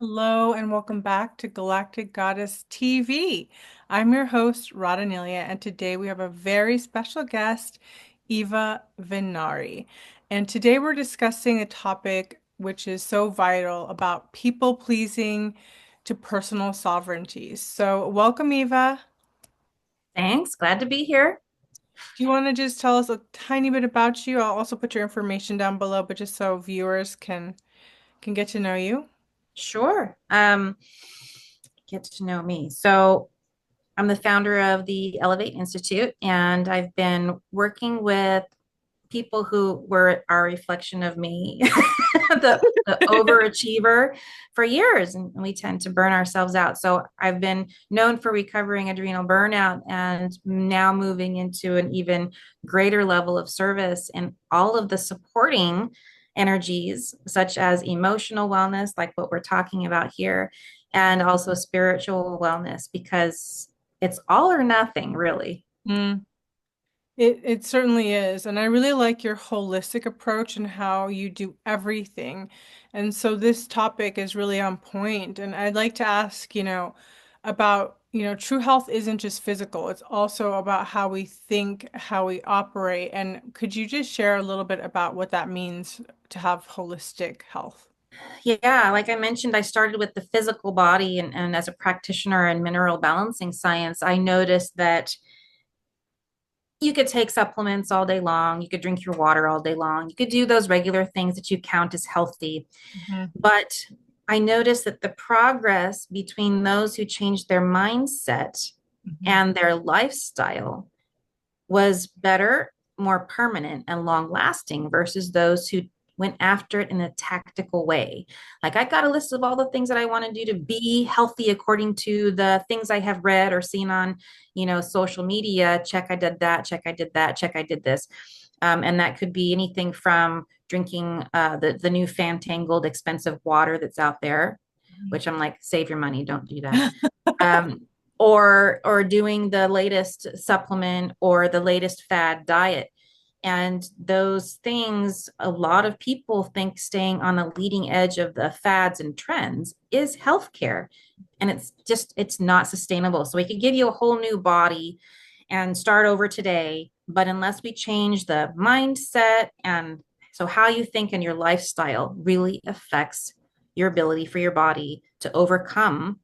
Hello and welcome back to Galactic Goddess TV. I'm your host, Radhaa Nilia, and today we have a very special guest, Eva Vennari. And today we're discussing a topic which is so vital about people pleasing to personal sovereignty. So, welcome, Eva. Thanks. Glad to be here. Do you want to just tell us a tiny bit about you? I'll also put your information down below, but just so viewers can get to know you. Sure. Get to know me. I'm the founder of the Elevate Institute, and I've been working with people who were a reflection of me, the overachiever, for years, and we tend to burn ourselves out. So I've been known for recovering adrenal burnout and now moving into an even greater level of service and all of the supporting energies, such as emotional wellness, like what we're talking about here, and also spiritual wellness, because it's all or nothing, really. Mm. It certainly is. And I really like your holistic approach and how you do everything. And so this topic is really on point. And I'd like to ask, about, true health isn't just physical, it's also about how we think, how we operate. And could you just share a little bit about what that means to have holistic health? Yeah, like I mentioned, I started with the physical body, and as a practitioner in mineral balancing science, I noticed that you could take supplements all day long, you could drink your water all day long, you could do those regular things that you count as healthy. Mhm. But I noticed that the progress between those who changed their mindset Mhm. and their lifestyle was better, more permanent, and long lasting versus those who went after it in a tactical way. Like, I got a list of all the things that I want to do to be healthy according to the things I have read or seen on, social media. Check, I did that. Check, I did that. Check, I did this. And that could be anything from drinking the new fantangled expensive water that's out there, which I'm like, save your money, don't do that. Um, or doing the latest supplement or the latest fad diet. And those things, a lot of people think staying on the leading edge of the fads and trends is healthcare. And it's not sustainable. So we could give you a whole new body and start over today. But unless we change the mindset, and so how you think and your lifestyle really affects your ability for your body to overcome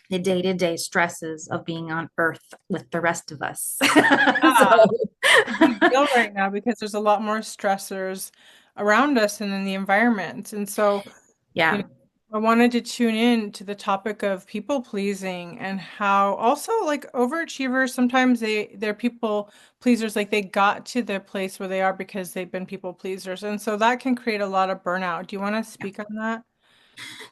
the day-to-day stresses of being on earth with the rest of us. Yeah, So it's a big deal right now because there's a lot more stressors around us and in the environment. And so, you know, yeah. I wanted to tune in to the topic of people pleasing and how also like overachievers, sometimes they're people pleasers, like they got to the place where they are because they've been people pleasers. And so that can create a lot of burnout. Do you want to speak on that?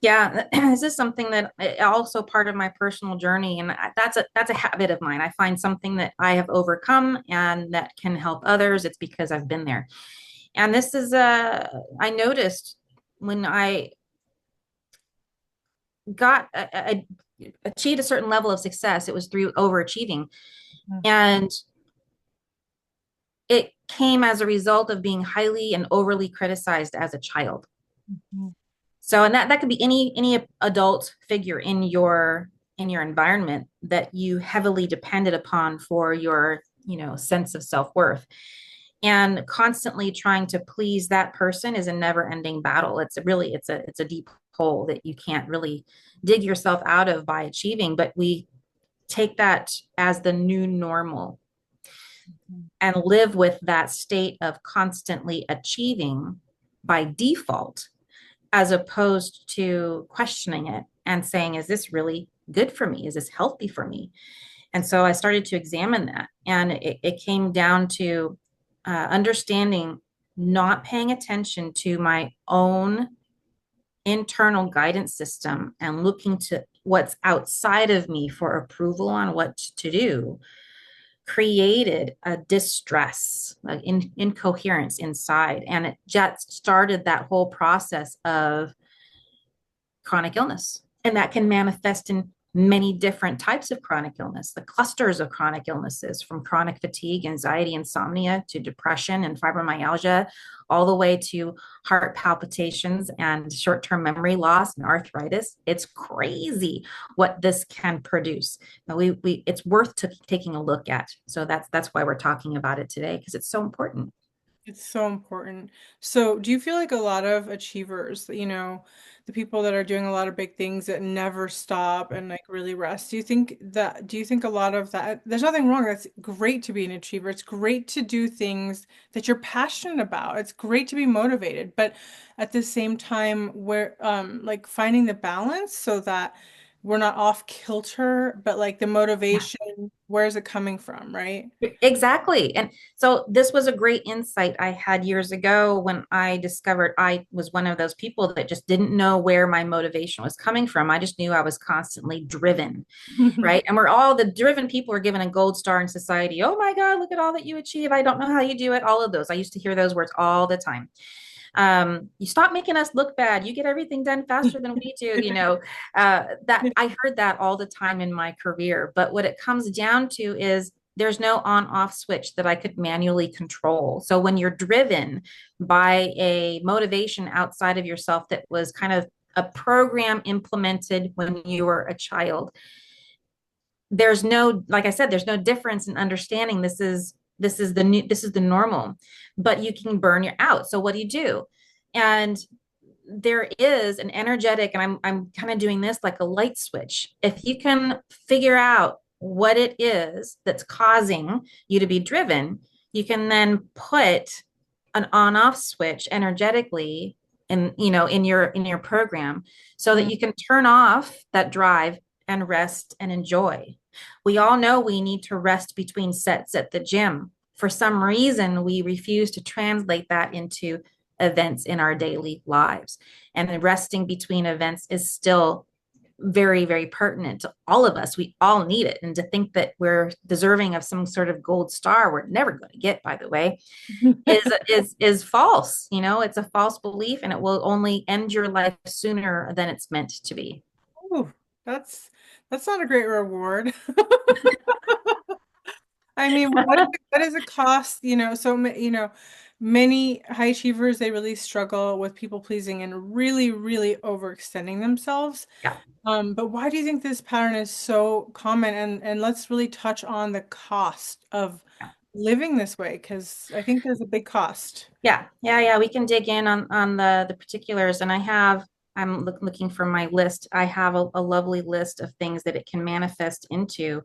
Yeah, this is something that also part of my personal journey, and that's a habit of mine. I find something that I have overcome and that can help others. It's because I've been there. And this is I noticed when I I achieved a certain level of success, it was through overachieving. And it came as a result of being highly and overly criticized as a child. Mhm. So, and that could be any adult figure in your environment that you heavily depended upon for your, sense of self-worth. And constantly trying to please that person is a never-ending battle. It's a deep hole that you can't really dig yourself out of by achieving, but we take that as the new normal and live with that state of constantly achieving by default, as opposed to questioning it and saying, is this really good for me? Is this healthy for me? And so I started to examine that. And it came down to understanding, not paying attention to my own internal guidance system and looking to what's outside of me for approval on what to do, created a distress, like incoherence inside. And it just started that whole process of chronic illness. And that can manifest in many different types of chronic illness, the clusters of chronic illnesses, from chronic fatigue, anxiety, insomnia, to depression and fibromyalgia, all the way to heart palpitations and short-term memory loss and arthritis. It's crazy what this can produce. It's worth taking a look at. So that's why we're talking about it today, because it's so important. It's so important. So, do you feel like a lot of achievers, the people that are doing a lot of big things that never stop and like really rest, do you think a lot of that, there's nothing wrong. That's great to be an achiever. It's great to do things that you're passionate about. It's great to be motivated, but at the same time, we're like finding the balance so that we're not off kilter, but like the Yeah. motivation, where's it coming from, right? Exactly. And so this was a great insight I had years ago when I discovered I was one of those people that just didn't know where my motivation was coming from. I just knew I was constantly driven, right? And we're all the driven people are given a gold star in society. Oh my God, look at all that you achieve. I don't know how you do it. All of those. I used to hear those words all the time. You stop making us look bad. You get everything done faster than we do. That I heard that all the time in my career. But what it comes down to is there's no on off switch that I could manually control. So when you're driven by a motivation outside of yourself that was kind of a program implemented when you were a child, there's no, like I said, there's no difference in understanding this is the normal, but you can burn you out. So what do you do? And there is an energetic, and I'm kind of doing this like a light switch. If you can figure out what it is that's causing you to be driven, you can then put an on-off switch energetically in your program, so that you can turn off that drive and rest and enjoy. We all know we need to rest between sets at the gym. For some reason, we refuse to translate that into events in our daily lives. And the resting between events is still very, very pertinent to all of us. We all need it. And to think that we're deserving of some sort of gold star we're never going to get, by the way, is false. It's a false belief, and it will only end your life sooner than it's meant to be. Ooh, that's that's not a great reward. I mean, what is it cost? Many high achievers, they really struggle with people pleasing and really, really overextending themselves. Yeah. But why do you think this pattern is so common? And let's really touch on the cost of living this way, because I think there's a big cost. Yeah. We can dig in on the particulars. And I'm looking for my list. I have a lovely list of things that it can manifest into.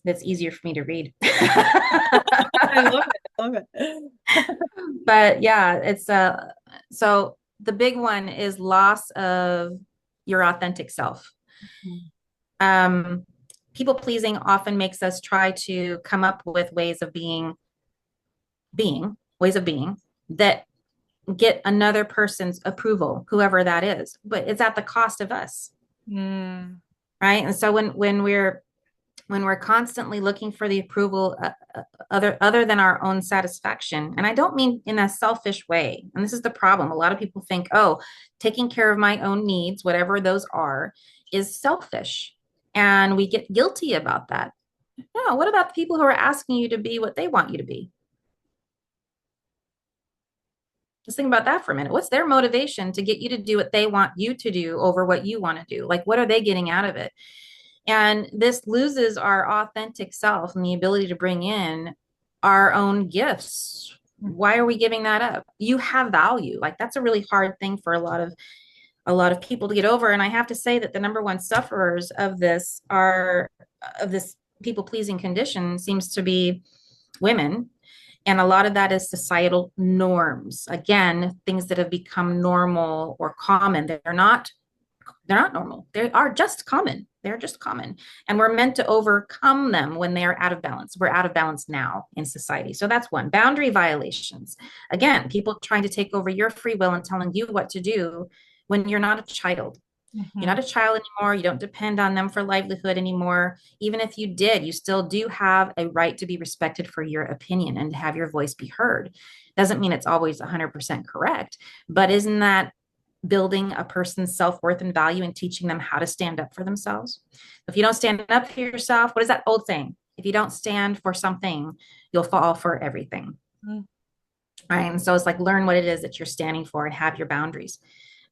That's easier for me to read. I love it. I love it. But yeah, it's so the big one is loss of your authentic self. Um, People pleasing often makes us try to come up with ways of being that get another person's approval, whoever that is, but it's at the cost of us, Mm. right? And so when we're constantly looking for the approval, other than our own satisfaction, and I don't mean in a selfish way, and this is the problem. A lot of people think, oh, taking care of my own needs, whatever those are, is selfish, and we get guilty about that. No, what about the people who are asking you to be what they want you to be? Just think about that for a minute. What's their motivation to get you to do what they want you to do over what you want to do? Like, what are they getting out of it? And this loses our authentic self and the ability to bring in our own gifts. Why are we giving that up? You have value. Like, that's a really hard thing for a lot of people to get over. And I have to say that the number one sufferers of this people pleasing condition seems to be women. And a lot of that is societal norms. Again, things that have become normal or common. They're not normal. They are just common. They're just common. And we're meant to overcome them when they are out of balance. We're out of balance now in society. So that's one. Boundary violations. Again, people trying to take over your free will and telling you what to do when you're not a child. You're not Mhm. a child anymore. You don't depend on them for livelihood anymore. Even if you did, you still do have a right to be respected for your opinion and to have your voice be heard. Doesn't mean it's always 100% correct, but isn't that building a person's self-worth and value and teaching them how to stand up for themselves. If you don't stand up for yourself, what is that old saying? If you don't stand for something, you'll fall for everything. Mm. Right. And so it's like learn what it is that you're standing for and have your boundaries.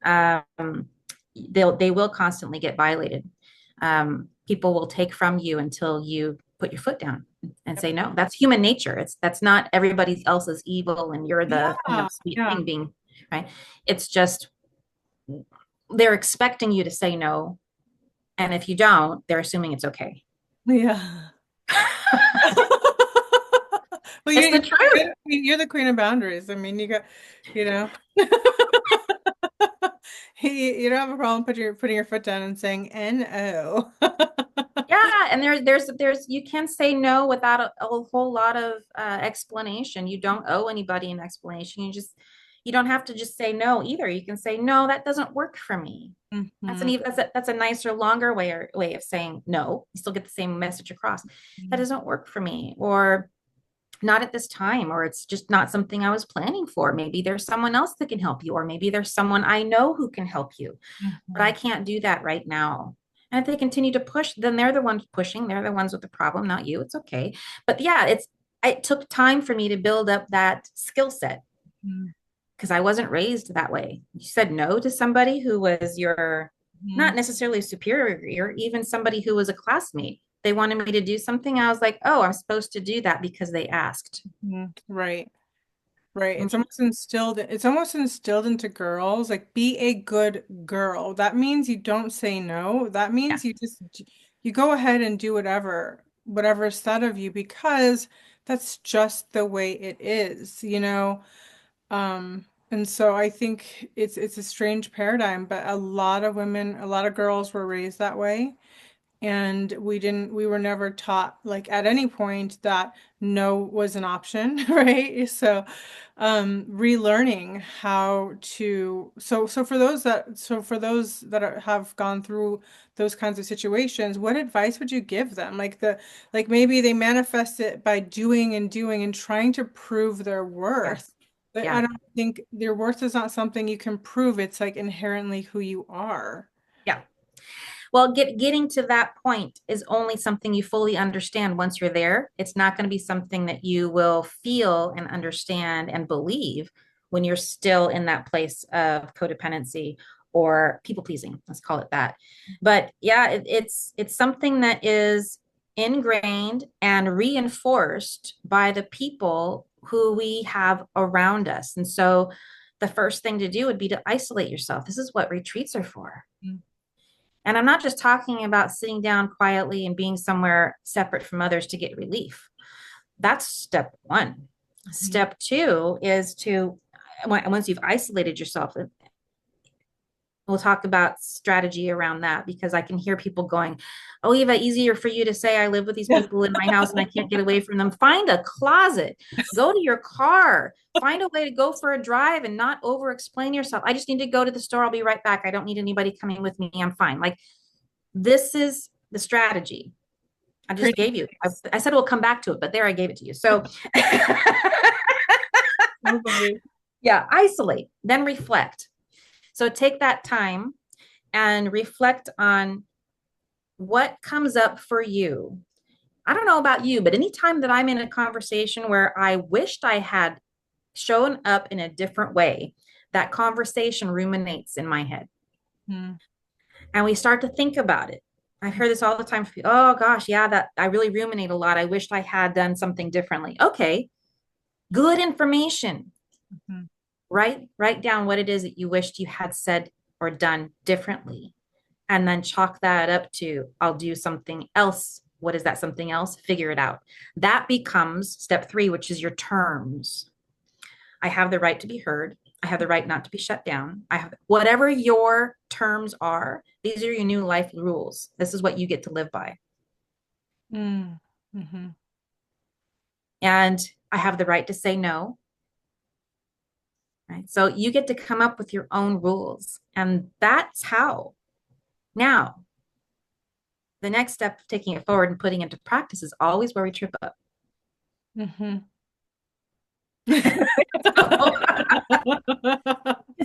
Um, they will constantly get violated. People will take from you until you put your foot down and Yep. say no. That's human nature. That's not everybody else's evil and you're the Yeah. sweet Yeah. thing being right. It's just they're expecting you to say no, and if you don't, they're assuming it's okay. Yeah. Well, It's the truth. you're the queen of boundaries. I mean, you got, you know, you don't have a problem putting your foot down and saying "no." Yeah, and there's you can say no without a whole lot of explanation. You don't owe anybody an explanation. You don't have to just say no either. You can say no, that doesn't work for me. Mhm. That's a nicer, longer way of saying no. You still get the same message across. That doesn't work for me, or not at this time, or it's just not something I was planning for. Maybe there's someone else that can help you, or maybe there's someone I know who can help you, but I Mhm. can't do that right now. And if they continue to push, then they're the ones pushing. They're the ones with the problem, not you. It's okay. But yeah, it took time for me to build up that skill set Mhm. because I wasn't raised that way. You said no to somebody who was your not Mhm. necessarily superior, or even somebody who was a classmate. They wanted me to do something. I was like, oh, I'm supposed to do that because they asked. Mhm. Right. Right. Mm, It's almost instilled into girls, like be a good girl. That means you don't say no. That yeah, means you go ahead and do whatever is said of you because that's just the way it is, you know? And so I think it's a strange paradigm, but a lot of girls were raised that way. And we were never taught like at any point that no was an option, right? So relearning how to for those that have gone through those kinds of situations, what advice would you give them? Like maybe they manifest it by doing and doing and trying to prove their worth. yes, But I yeah, don't think their worth is not something you can prove. It's like inherently who you are. yeah. Well, getting to that point is only something you fully understand once you're there. It's not going to be something that you will feel and understand and believe when you're still in that place of codependency or people pleasing. Let's call it that. But yeah, it's something that is ingrained and reinforced by the people who we have around us. And so the first thing to do would be to isolate yourself. This is what retreats are for. And I'm not just talking about sitting down quietly and being somewhere separate from others to get relief. That's step one. Mhm. Step two is to, once you've isolated yourself, we'll talk about strategy around that because I can hear people going, oh, Eva, easier for you to say I live with these Yeah. people in my house and I can't get away from them. Find a closet, go to your car, find a way to go for a drive and not over explain yourself. I just need to go to the store. I'll be right back. I don't need anybody coming with me. I'm fine. Like, this is the strategy I just Pretty gave you. I said we'll come back to it, but there I gave it to you. So, totally. yeah, isolate, then reflect. So, take that time and reflect on what comes up for you. I don't know about you, but anytime that I'm in a conversation where I wished I had shown up in a different way, that conversation ruminates in my head. Mhm. And we start to think about it. I've heard this all the time. Oh gosh, yeah, that I really ruminate a lot. I wished I had done something differently. Okay, good information. Mhm. Write down what it is that you wished you had said or done differently, and then chalk that up to I'll do something else. What is that something else? Figure it out. That becomes step three, which is your terms. I have the right to be heard. I have the right not to be shut down. I have whatever your terms are. These are your new life rules. This is what you get to live by. Mm. Mhm. And I have the right to say no. Right. So you get to come up with your own rules. And that's how. Now, the next step of taking it forward and putting into practice is always where we trip up. Mhm. So,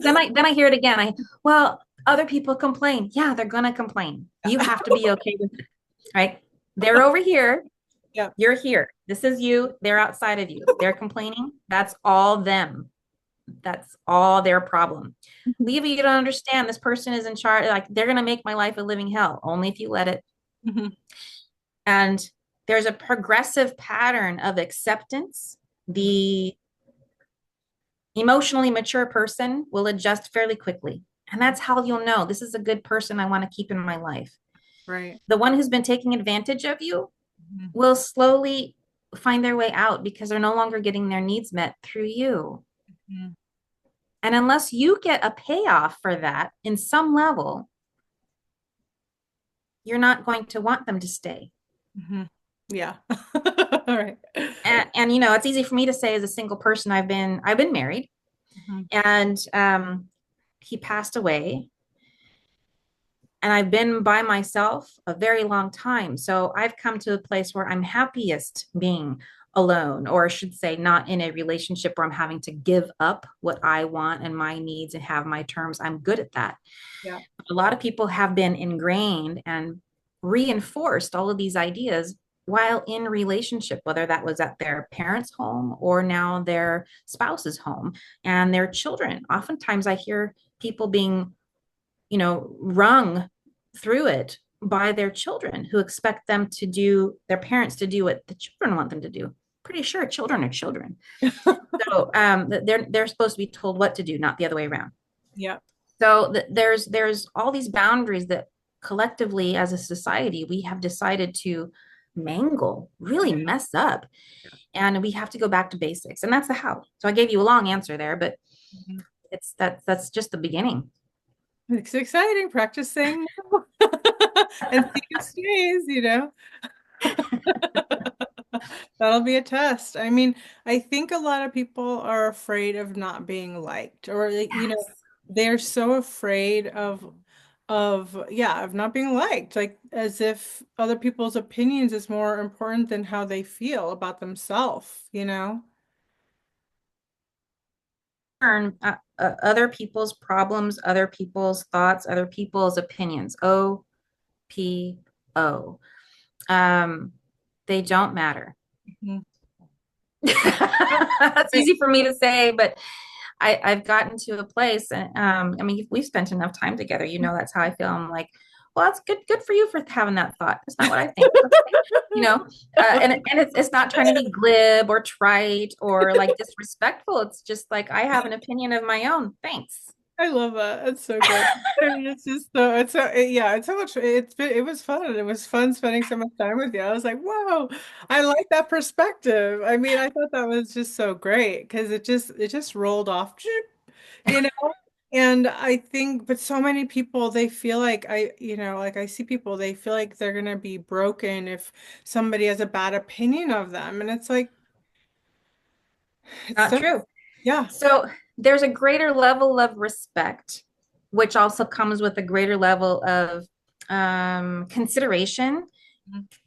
then I hear it again. Well, other people complain. Yeah, they're gonna complain. You have to be okay with it, right? They're over here. Yeah. You're here. This is you. They're outside of you. They're complaining. That's all them. That's all their problem. Leave it, you don't understand. This person is in charge. Like they're gonna make my life a living hell. Only if you let it. Mhm. And there's a progressive pattern of acceptance. The emotionally mature person will adjust fairly quickly. And that's how you'll know this is a good person I want to keep in my life. Right. The one who's been taking advantage of you Mhm. will slowly find their way out because they're no longer getting their needs met through you. Mhm. And unless you get a payoff for that in some level, you're not going to want them to stay. Mhm. Yeah. All right. And it's easy for me to say as a single person, I've been married, Mhm. and he passed away, and I've been by myself a very long time. So I've come to a place where I'm happiest being alone, or I should say, not in a relationship where I'm having to give up what I want and my needs and have my terms. I'm good at that. Yeah. A lot of people have been ingrained and reinforced all of these ideas while in relationship, whether that was at their parents' home or now their spouse's home and their children. Oftentimes I hear people being, wrung through it by their children who expect their parents to do what the children want them to do. Pretty sure children are children. So they're supposed to be told what to do, not the other way around. Yeah. So there's all these boundaries that collectively as a society we have decided to mangle, really Yeah. mess up, and we have to go back to basics. And that's the how. So I gave you a long answer there, but Mhm. that's just the beginning. It's exciting practicing and see if it stays. That'll be a test. I mean, I think a lot of people are afraid of not being liked, or like, Yes. they're so afraid of not being liked, like as if other people's opinions is more important than how they feel about themselves. Other people's problems, other people's thoughts, other people's opinions. OPO. Um, they don't matter. Mhm. That's Right. easy for me to say, but I've gotten to a place, and I mean, we've spent enough time together. That's how I feel. I'm like, well, that's good for you for having that thought. That's not what I think. Okay. You know, and it's not trying to be glib or trite or like disrespectful. It's just like I have an opinion of my own. Thanks. I love that. It's so good. I mean, yeah, it's so much, it was fun. It was fun spending so much time with you. I was like, whoa, I like that perspective. I mean, I thought that was just so great because it just rolled off, you know? And I think, but so many people, they feel like like I see people, they feel like they're gonna be broken if somebody has a bad opinion of them. And it's like, it's Not so, true. yeah. So there's a greater level of respect, which also comes with a greater level of consideration,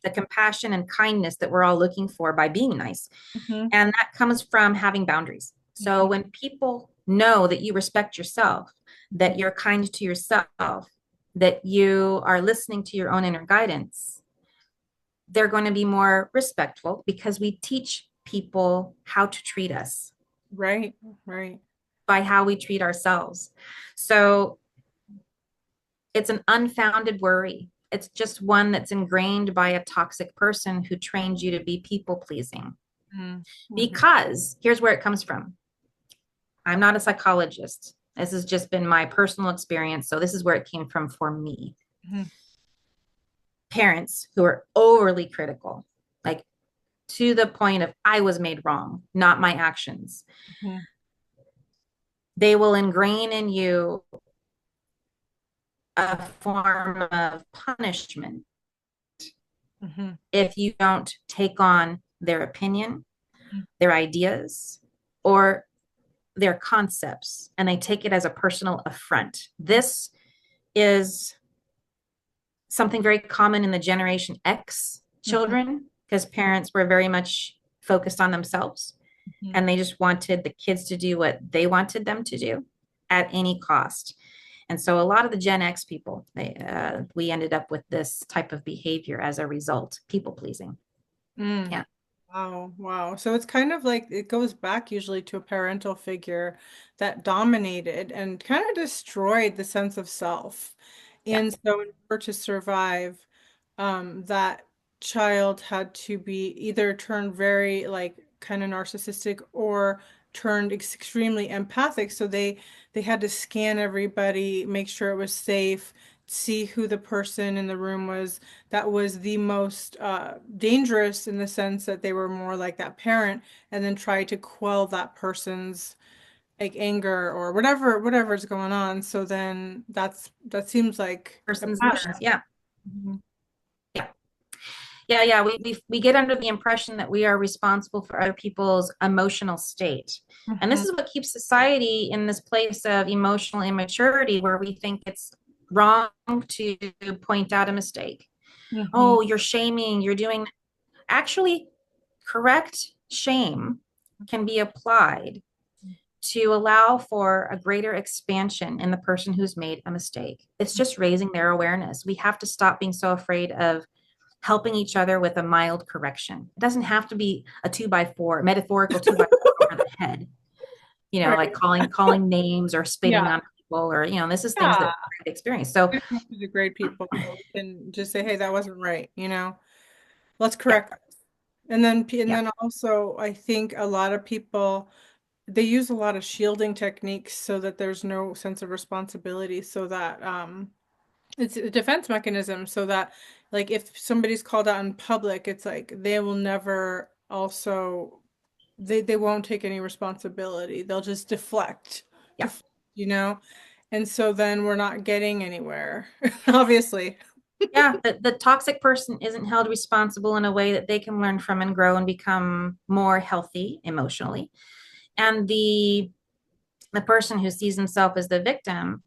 the compassion and kindness that we're all looking for by being nice. Mm-hmm. And that comes from having boundaries. So when people know that you respect yourself, that you're kind to yourself, that you are listening to your own inner guidance, they're going to be more respectful because we teach people how to treat us Right, right. by how we treat ourselves. So it's an unfounded worry. It's just one that's ingrained by a toxic person who trained you to be people pleasing. Mm-hmm. Because here's where it comes from. I'm not a psychologist. This has just been my personal experience. So this is where it came from for me. Mm-hmm. Parents who are overly critical, like to the point of I was made wrong, not my actions. Mm-hmm. They will ingrain in you a form of punishment Mm-hmm. if you don't take on their opinion, their ideas, or their concepts, and they take it as a personal affront. This is something very common in the Generation X Mm-hmm. children because parents were very much focused on themselves. and Mhm. they just wanted the kids to do what they wanted them to do at any cost. And so a lot of the Gen X people, we ended up with this type of behavior as a result, people pleasing. Mm. Yeah. Wow, wow. So it's kind of like it goes back usually to a parental figure that dominated and kind of destroyed the sense of self. Yeah. And so in order to survive, that child had to be either turned very like kind of narcissistic or turned extremely empathic. So they had to scan everybody, make sure it was safe, see who the person in the room was that was the most dangerous in the sense that they were more like that parent, and then try to quell that person's like anger or whatever's going on. So then that seems like a Person's pattern. emotions. Yeah. Mhm. Yeah. Yeah. Yeah. We get under the impression that we are responsible for other people's emotional state. And this Mhm. is what keeps society in this place of emotional immaturity where we think it's wrong to point out a mistake. Mhm. Oh, you're shaming, you're doing actually correct shame can be applied to allow for a greater expansion in the person who's made a mistake. It's just raising their awareness. We have to stop being so afraid of helping each other with a mild correction. It doesn't have to be a 2x4, metaphorical 2x4 over the head, like Right. calling names or spitting Yeah. on people, or this is things that Yeah. we experience. So We have to degrade people so we can just say, hey, that wasn't right, Let's yeah, correct this. And yeah, then also I think a lot of people they use a lot of shielding techniques so that there's no sense of responsibility so that it's a defense mechanism so that like if somebody's called out in public it's like they will never also they won't take any responsibility. They'll just yeah. you know? And so then we're not getting anywhere, obviously. Yeah, the toxic person isn't held responsible in a way that they can learn from and grow and become more healthy emotionally. And the person who sees himself as the victim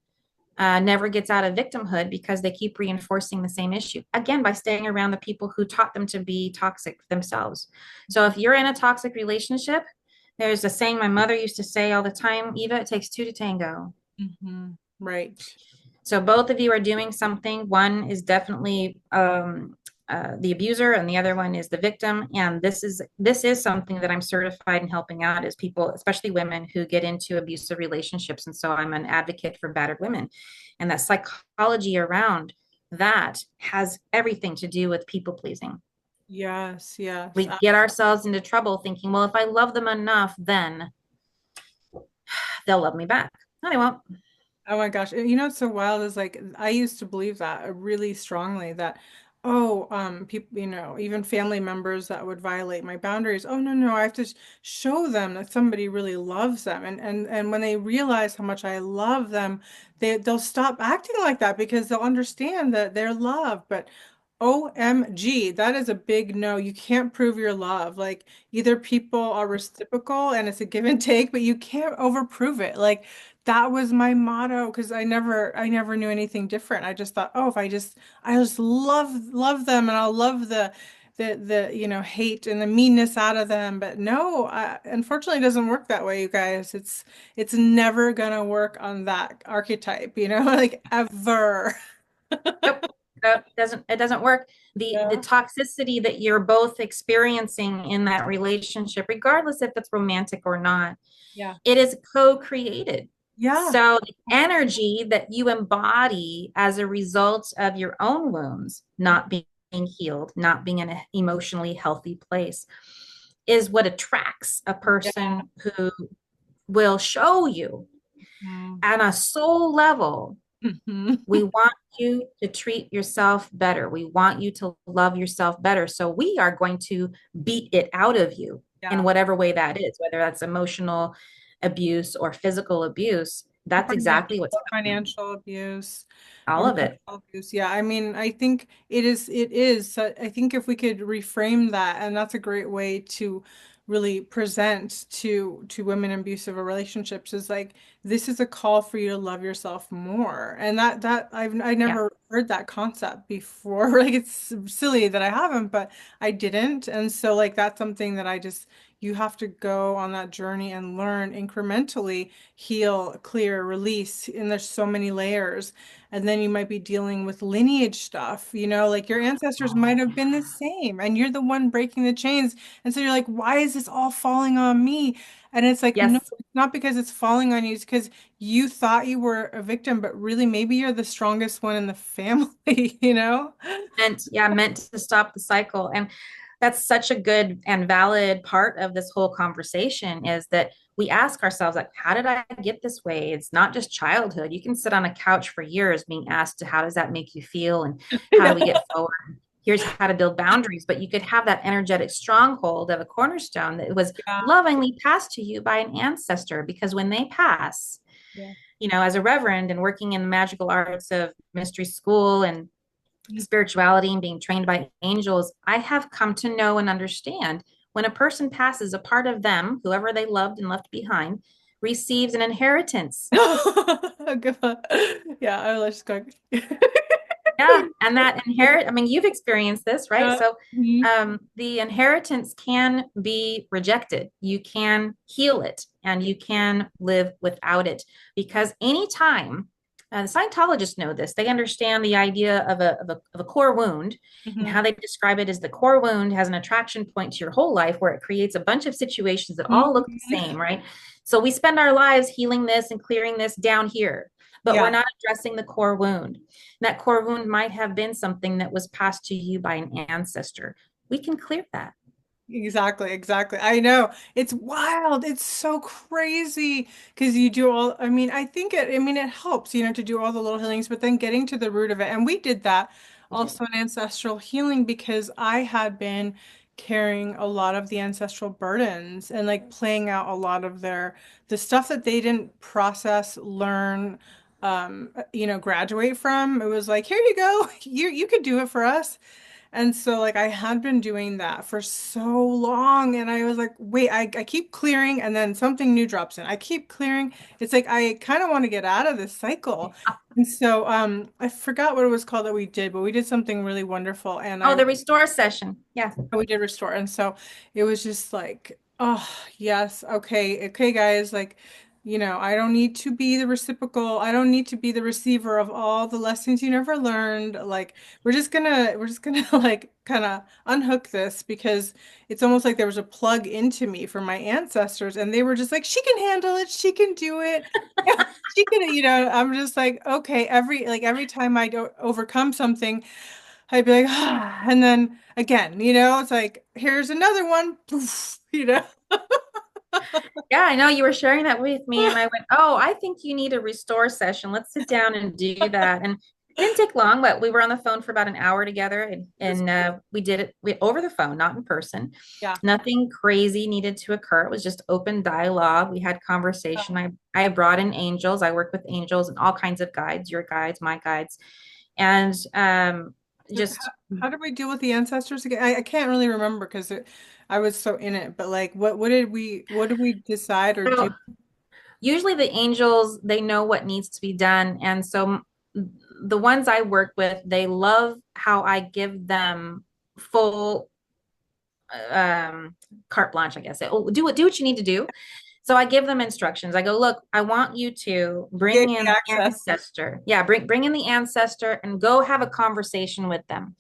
never gets out of victimhood because they keep reinforcing the same issue again by staying around the people who taught them to be toxic themselves. So if you're in a toxic relationship, there's a saying my mother used to say all the time, Eva, it takes two to tango. Hmm. Right. So both of you are doing something. One is definitely the abuser, and the other one is the victim. And this is something that I'm certified in helping out is people, especially women who get into abusive relationships. And so I'm an advocate for battered women, and that psychology around that has everything to do with people pleasing. Yes, yes. We get ourselves into trouble thinking, well, if I love them enough, then they'll love me back. No, they won't. Oh my gosh. And what's so wild is like I used to believe that really strongly that oh people even family members that would violate my boundaries. Oh no, no, I have to show them that somebody really loves them and when they realize how much I love them, they'll stop acting like that because they'll understand that they're loved. But OMG, that is a big no. You can't prove your love. Like either people are reciprocal and it's a give and take, but you can't overprove it. Like that was my motto because I never knew anything different. I just thought, oh, if I just love them and I'll love the hate and the meanness out of them. But no, unfortunately, it doesn't work that way, you guys. It's never gonna work on that archetype, like ever. Nope. It doesn't work. The Yeah. toxicity that you're both experiencing in that relationship, regardless if it's romantic or not, Yeah. it is co-created. Yeah. So the energy that you embody as a result of your own wounds not being healed, not being in an emotionally healthy place, is what attracts a Yeah. person who will show you on a soul level. Mhm. We want you to treat yourself better. We want you to love yourself better. So we are going to beat it out of you in Yeah. whatever way that is, whether that's emotional abuse or physical abuse. Or That's exactly what's happening. financial abuse All or of it. mental abuse. Yeah, I mean, I think it is. I think if we could reframe that, and that's a great way to really present to women in abusive relationships is like this is a call for you to love yourself more. And that I Yeah. never heard that concept before. Like it's silly that I haven't, but I didn't. And so like that's something that I just you have to go on that journey and learn incrementally, heal, clear, release. And there's so many layers. And then you might be dealing with lineage stuff, like your ancestors might Oh, have been the yeah. same and you're the one breaking the chains. And so you're like, why is this all falling on me? And it's like, no, Yes. it's not because it's falling on you. It's because you thought you were a victim, but really maybe you're the strongest one in the family, you know? Meant to stop the cycle. And that's such a good and valid part of this whole conversation is that we ask ourselves, like, how did I get this way? It's not just childhood. You can sit on a couch for years being asked to, how does that make you feel? And how do we get forward? Here's how to build boundaries. But you could have that energetic stronghold of a cornerstone that was Yeah. lovingly passed to you by an ancestor, because when they pass, Yeah. as a reverend and working in the magical arts of mystery school and spirituality and being trained by angels, I have come to know and understand when a person passes, a part of them, whoever they loved and left behind, receives an inheritance. Good one. Yeah, I was just going. Yeah, and that I mean, you've experienced this, right? Yeah. So Mhm. the inheritance can be rejected. You can heal it and you can live without it, because anytime, the Scientologists know this, they understand the idea of a core wound, and how Mhm. they describe it is the core wound has an attraction point to your whole life where it creates a bunch of situations that all look the Mhm. same, right? So we spend our lives healing this and clearing this down here, but we're Yeah. not addressing the core wound. That core wound might have been something that was passed to you by an ancestor. We can clear that. Exactly, exactly. I know. It's wild. It's so crazy because you do all, I mean, it helps, to do all the little healings, but then getting to the root of it. And we did that We did. also in ancestral healing because I had been carrying a lot of the ancestral burdens and like playing out a lot of the stuff that they didn't process, learn, graduate from. It was like, here you go. You could do it for us. And so like I had been doing that for so long and I was like, wait, I keep clearing and then something new drops in. I keep clearing. It's like I kind of want to get out of this cycle. And so I forgot what it was called that we did, but we did something really wonderful and Oh, the restore session. Yeah. we did restore. And so it was just like, oh, yes, okay, okay, guys, like, I don't need to be the reciprocal. I don't need to be the receiver of all the lessons you never learned. Like, we're just gonna like kind of unhook this because it's almost like there was a plug into me from my ancestors, and they were just like, she can handle it, she can do it. She can, I'm just like, okay, every time I don't overcome something. I'd be like, ah, and then again, it's like, here's another one, poof, Yeah, I know you were sharing that with me, and I went, "Oh, I think you need a restore session. Let's sit down and do that." And it didn't take long, but we were on the phone for about an hour together, and we did it over the phone, not in person. Yeah. Nothing crazy needed to occur. It was just open dialogue. We had conversation. I brought in angels. I work with angels and all kinds of guides, your guides, my guides, and So just how did we deal with the ancestors again? I can't really remember because I was so in it, but like, what did we decide or do? so usually the angels, they know what needs to be done, and so the ones I work with, they love how I give them full um carte blanche, I guess. Oh, do what you need to do. So I give them instructions. I go, look, I want you to Gave bring me in the access. ancestor. Yeah, bring in the ancestor and go have a conversation with them.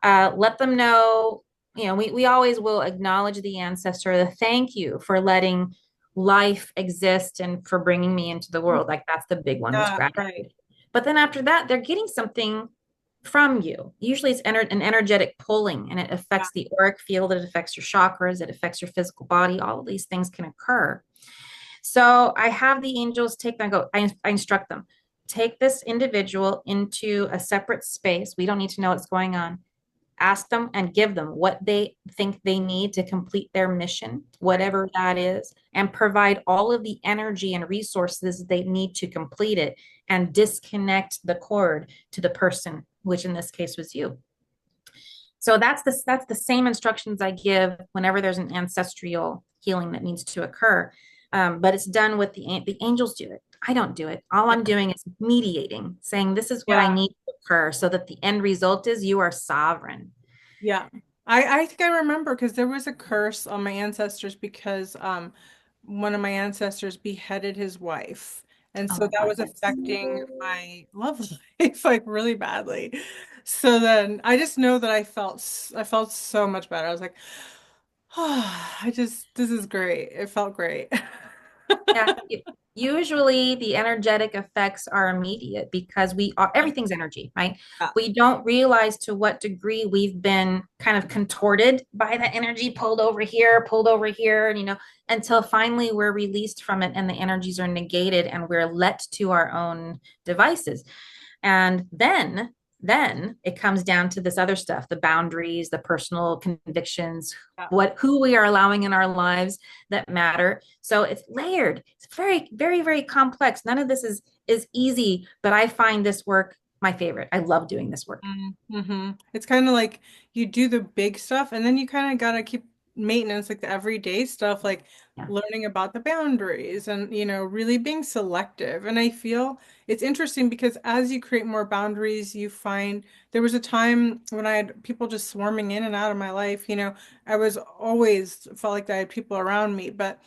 Let them know, we always will acknowledge the ancestor, the thank you for letting life exist and for bringing me into the world. Like that's the big one, is Yeah, right. gratitude. But then after that, they're getting something from you. Usually it's an energetic pulling, and it Yeah. affects the auric field, it affects your chakras, it affects your physical body. All of these things can occur. So I have the angels take them, I instruct them, take this individual into a separate space. We don't need to know what's going on. Ask them and give them what they think they need to complete their mission, Right. whatever that is, and provide all of the energy and resources they need to complete it, and disconnect the cord to the person, which in this case was you. So that's the same instructions I give whenever there's an ancestral healing that needs to occur. But it's done with the angels do it. I don't do it. All I'm doing is mediating, saying this is what I Yeah. need to occur so that the end result is you are sovereign. Yeah. I think I remember because there was a curse on my ancestors because one of my ancestors beheaded his wife. And Oh so my that God, was yes. affecting my love life like really badly. So then I just know that I felt so much better. I was like, oh, this is great. It felt great. Yeah, usually the energetic effects are immediate because we are everything's energy, right? Yeah. We don't realize to what degree we've been kind of contorted by that energy, pulled over here, and until finally we're released from it and the energies are negated and we're let to our own devices. And then it comes down to this other stuff, the boundaries, the personal convictions, Yeah. who we are allowing in our lives that matter. So it's layered. It's very, very, very complex. None of this is easy, but I find this work my favorite. I love doing this work. Mm-hmm. It's kind of like you do the big stuff and then you kind of gotta keep maintenance, like the everyday stuff, like Yeah. learning about the boundaries and, really being selective. And I feel it's interesting because as you create more boundaries, you find there was a time when I had people just swarming in and out of my life. I was always felt like I had people around me, but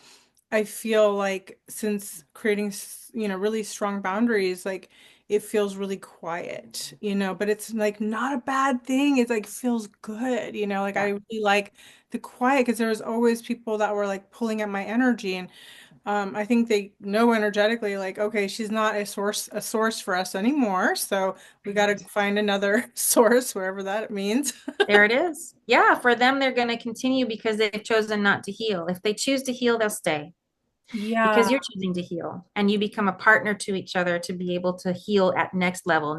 I feel like since creating, really strong boundaries, like it feels really quiet, but it's like not a bad thing. It's like feels good, like I Yeah. really like the quiet because there was always people that were like pulling at my energy. And I think they know energetically, like, okay, she's not a source for us anymore. So we got to find another source, wherever that means. There it is. Yeah, for them, they're going to continue because they've chosen not to heal. If they choose to heal, they'll stay Yeah, because you're choosing to heal and you become a partner to each other to be able to heal at next level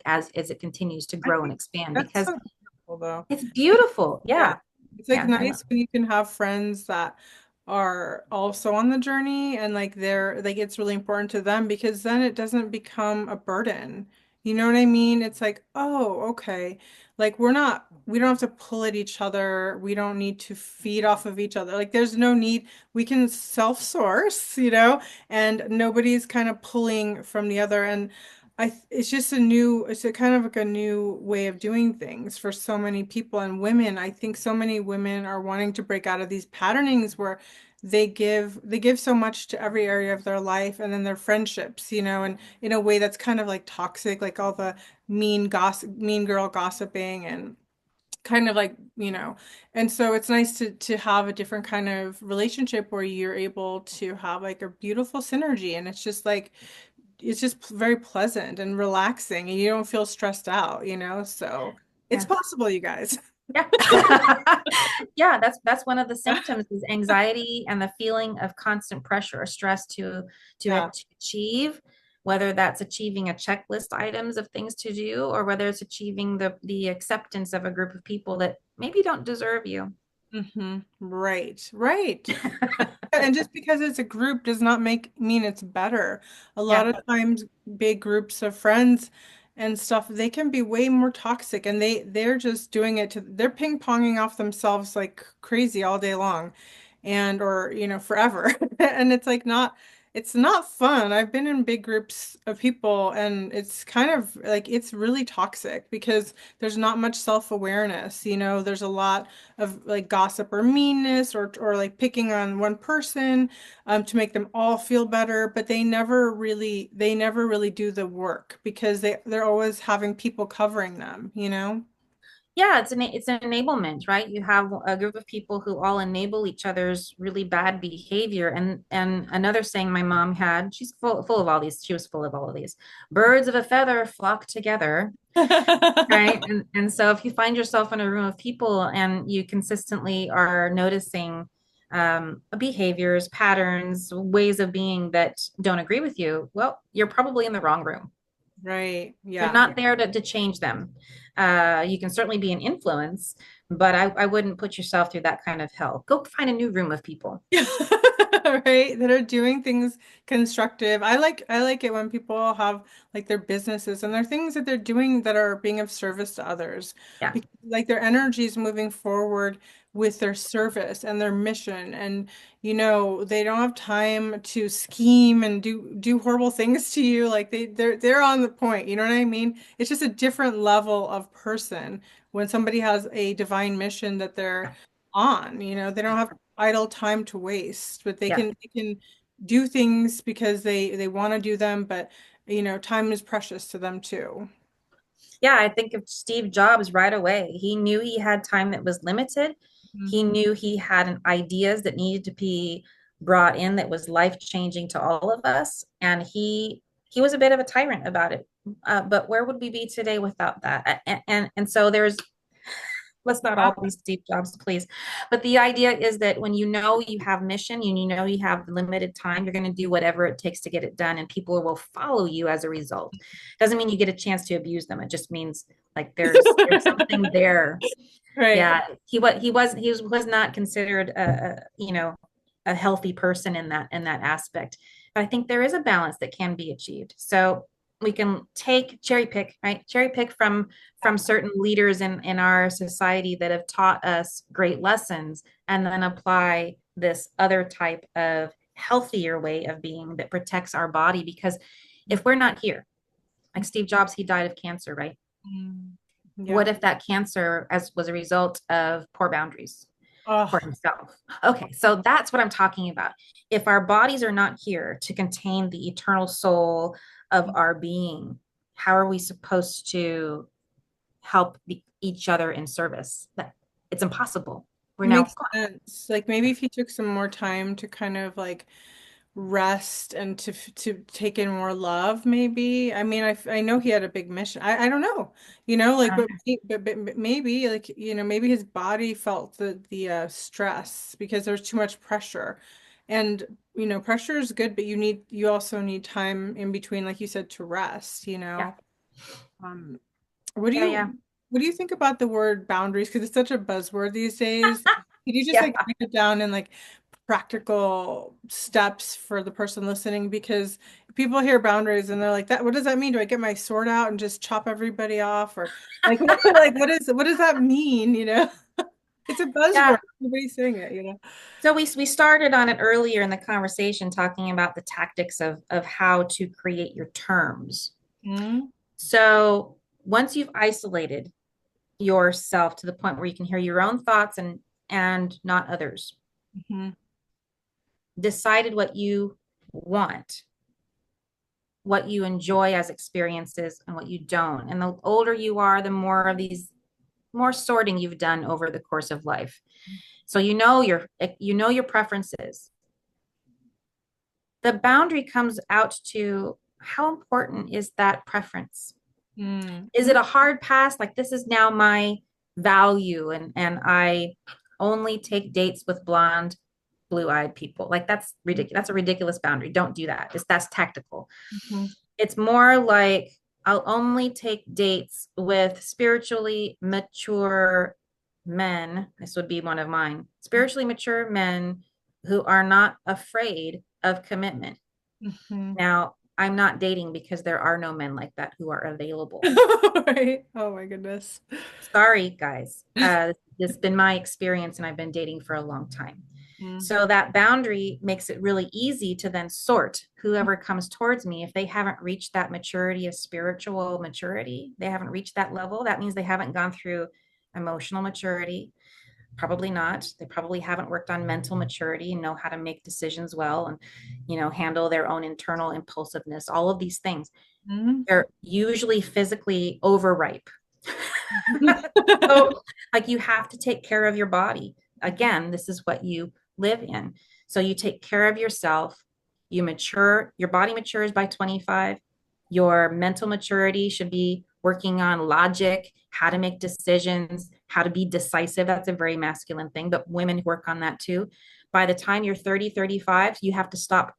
as it continues to I grow and think expand that's because so beautiful, though. it's beautiful. Yeah. Yeah. It's like Yeah. I love nice when you can have friends that are also on the journey and like they're like it's really important to them because then it doesn't become a burden. You know what I mean? It's like, oh, okay. Like we don't have to pull at each other. We don't need to feed off of each other. Like there's no need. We can self-source, and nobody's kind of pulling from the other. And it's just it's a kind of like a new way of doing things for so many people and women. I think so many women are wanting to break out of these patternings where they give so much to every area of their life and then their friendships, and in a way that's kind of like toxic, like all the mean girl gossiping and kind of like, and so it's nice to have a different kind of relationship where you're able to have like a beautiful synergy and it's just very pleasant and relaxing and you don't feel stressed out, so it's yeah. possible, you guys. Yeah. Yeah, that's one of the symptoms is anxiety and the feeling of constant pressure or stress Yeah. to achieve, whether that's achieving a checklist items of things to do or whether it's achieving the acceptance of a group of people that maybe don't deserve you. Right, right. And just because it's a group does not mean it's better. A lot Yeah. of times big groups of friends and stuff, they can be way more toxic and they're just doing they're ping-ponging off themselves like crazy all day long and or forever. And it's not fun. I've been in big groups of people and it's kind of like it's really toxic because there's not much self-awareness, there's a lot of like gossip or meanness or like picking on one person to make them all feel better, but they never really do the work because they're always having people covering them. Yeah, it's an enablement, right? You have a group of people who all enable each other's really bad behavior. And another saying my mom had, she's full of all these, she was full of all of these. Birds of a feather flock together, right? And so if you find yourself in a room of people and you consistently are noticing behaviors, patterns, ways of being that don't agree with you, well, you're probably in the wrong room. Right. You're Yeah. not there to change them. You can certainly be an influence, but I wouldn't put yourself through that kind of hell. Go find a new room of people. right? That are doing things constructive. I like it when people have like their businesses and their things that they're doing that are being of service to others. Yeah. Because like their energy is moving forward with their service and their mission. And they don't have time to scheme and do horrible things to you. Like they're on the point. You know what I mean? It's just a different level of person when somebody has a divine mission that they're on. They don't have idle time to waste, but they Yeah. can do things because they want to do them, but time is precious to them too. Yeah, I think of Steve Jobs right away. He knew he had time that was limited. Mhm. He knew he had ideas that needed to be brought in that was life changing to all of us, and he was a bit of a tyrant about it. But where would we be today without that? And so there's, let's not Yeah. all be Steve Jobs, please. But the idea is that when you know you have mission, you know you have limited time, you're going to do whatever it takes to get it done, and people will follow you as a result. Doesn't mean you get a chance to abuse them. It just means like there's something there. Right. Yeah, he was not considered a healthy person in that aspect. But I think there is a balance that can be achieved. So we can take cherry pick, right? Cherry pick from certain leaders in our society that have taught us great lessons, and then apply this other type of healthier way of being that protects our body. Because if we're not here, like Steve Jobs, he died of cancer, right? Mm. What Yeah. if that cancer as was a result of poor boundaries for Oh, himself? Okay, so that's what I'm talking about. If our bodies are not here to contain the eternal soul of our being, how are we supposed to help each other in service? That it's impossible. We're it now makes gone. sense. Like maybe if he took some more time to kind of like rest and to take in more love, maybe. I mean, I know he had a big mission. I don't know, like but maybe like maybe his body felt the stress because there's too much pressure, and pressure is good, but you also need time in between, like you said, to rest. Yeah, Um, what do yeah, yeah, you what do you think about the word boundaries? Because it's such a buzzword these days. Could you just yeah. like break it down in like practical steps for the person listening? Because people hear boundaries and they're like, "That what does that mean? Do I get my sword out and just chop everybody off?" Or like like what does that mean? It's a Yeah. buzzword. Everybody's saying it. So we started on it earlier in the conversation talking about the tactics of how to create your terms. Mm-hmm. So once you've isolated yourself to the point where you can hear your own thoughts and not others, decided what you want, what you enjoy as experiences and what you don't. And the older you are, the more sorting you've done over the course of life. So you know your preferences. The boundary comes out to how important is that preference? Is Mm-hmm. it a hard pass? Like this is now my value, and I only take dates with blonde, blue-eyed people. Like that's ridiculous. That's a ridiculous boundary. Don't do that. That's tactical. Mm-hmm. It's more like I'll only take dates with spiritually mature men. This would be one of mine. Spiritually mature men who are not afraid of commitment. Mm-hmm. Now, I'm not dating because there are no men like that who are available. Right. Oh my goodness. Sorry, guys. This has been my experience, and I've been dating for a long time. Mm-hmm. So that boundary makes it really easy to then sort whoever comes towards me. If they haven't reached that maturity of spiritual maturity, they haven't reached that level, that means they haven't gone through emotional maturity. Probably not. They probably haven't worked on mental maturity and know how to make decisions well, and handle their own internal impulsiveness, all of these things. They're usually physically overripe. So, like, you have to take care of your body. Again, this is what you live in. So, you take care of yourself, you mature, your body matures by 25. Your mental maturity should be working on logic, how to make decisions, how to be decisive. That's a very masculine thing, but women work on that too. By the time you're 30, 35, you have to stop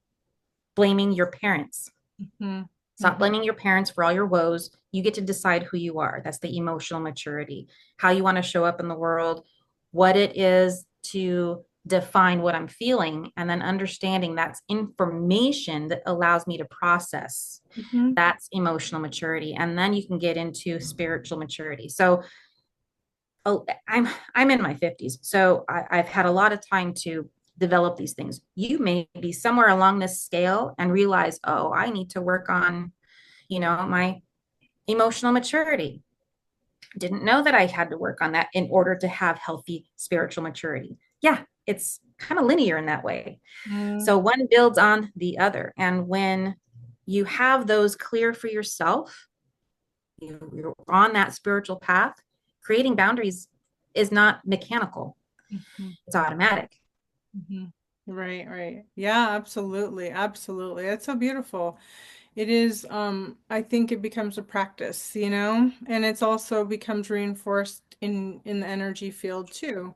blaming your parents. Mm-hmm. Stop blaming your parents for all your woes. You get to decide who you are. That's the emotional maturity, how you want to show up in the world, what it is to define what I'm feeling, and then understanding that's information that allows me to process. Hmm. That's emotional maturity. And then you can get into spiritual maturity. So oh, I'm in my 50s. So I've had a lot of time to develop these things. You may be somewhere along this scale and realize, oh, I need to work on, my emotional maturity. Didn't know that I had to work on that in order to have healthy spiritual maturity. Yeah, it's kind of linear in that way. Mm, So one builds on the other. And when you have those clear for yourself, you're on that spiritual path, creating boundaries is not mechanical, mhm, it's automatic. mhm. Right, right. Yeah, absolutely. Absolutely. That's so beautiful. It is, I think it becomes a practice, and it's also becomes reinforced in the energy field too.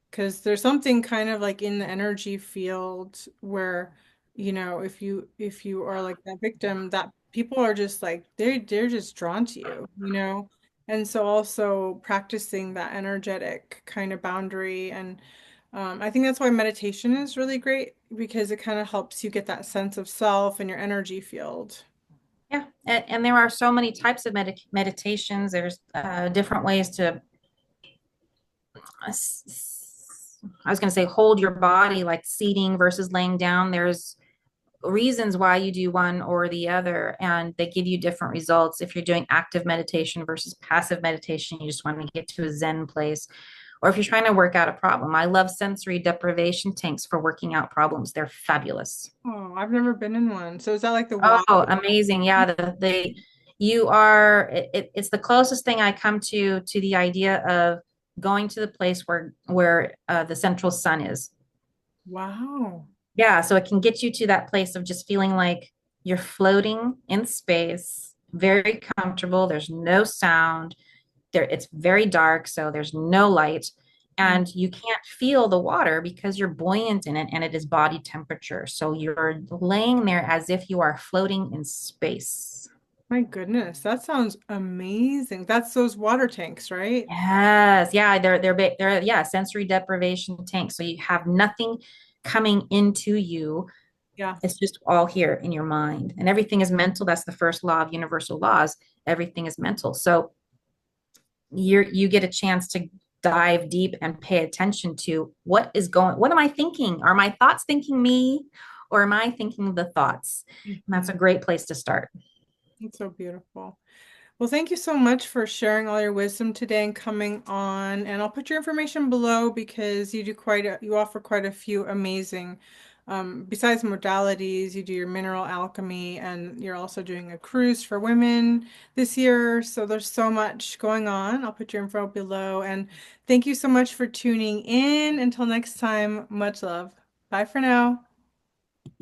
Because there's something kind of like in the energy field where, if you are like that victim, that people are just like they're just drawn to you. And so also practicing that energetic kind of boundary, and I think that's why meditation is really great because it kind of helps you get that sense of self and your energy field. Yeah. And there are so many types of meditations. There's different ways to, I was going to say, hold your body, like seating versus laying down. There's reasons why you do one or the other, and they give you different results. If you're doing active meditation versus passive meditation, you just want to get to a Zen place, or if you're trying to work out a problem. I love sensory deprivation tanks for working out problems. They're fabulous. Oh, I've never been in one. So is that like the Oh, water? amazing. Yeah, you are it's the closest thing I come to the idea of going to the place where the central sun is. Wow. Yeah, so it can get you to that place of just feeling like you're floating in space, very comfortable. There's no sound. It's very dark, so there's no light. Mm, And you can't feel the water because you're buoyant in it and it is body temperature. So you're laying there as if you are floating in space. my goodness, that sounds amazing. That's those water tanks, right? Yes, yeah, they're yeah, sensory deprivation tanks. So you have nothing coming into you. Yeah. It's just all here in your mind. And everything is mental. That's the first law of universal laws. Everything is mental. So you get a chance to dive deep and pay attention to what am I thinking? Are my thoughts thinking me or am I thinking the thoughts? And that's Mhm. a great place to start. It's so beautiful. Well, thank you so much for sharing all your wisdom today and coming on. And I'll put your information below because you offer quite a few amazing, besides modalities, you do your mineral alchemy and you're also doing a cruise for women this year. So there's so much going on. I'll put your info below. And thank you so much for tuning in. Until next time, much love. Bye for now.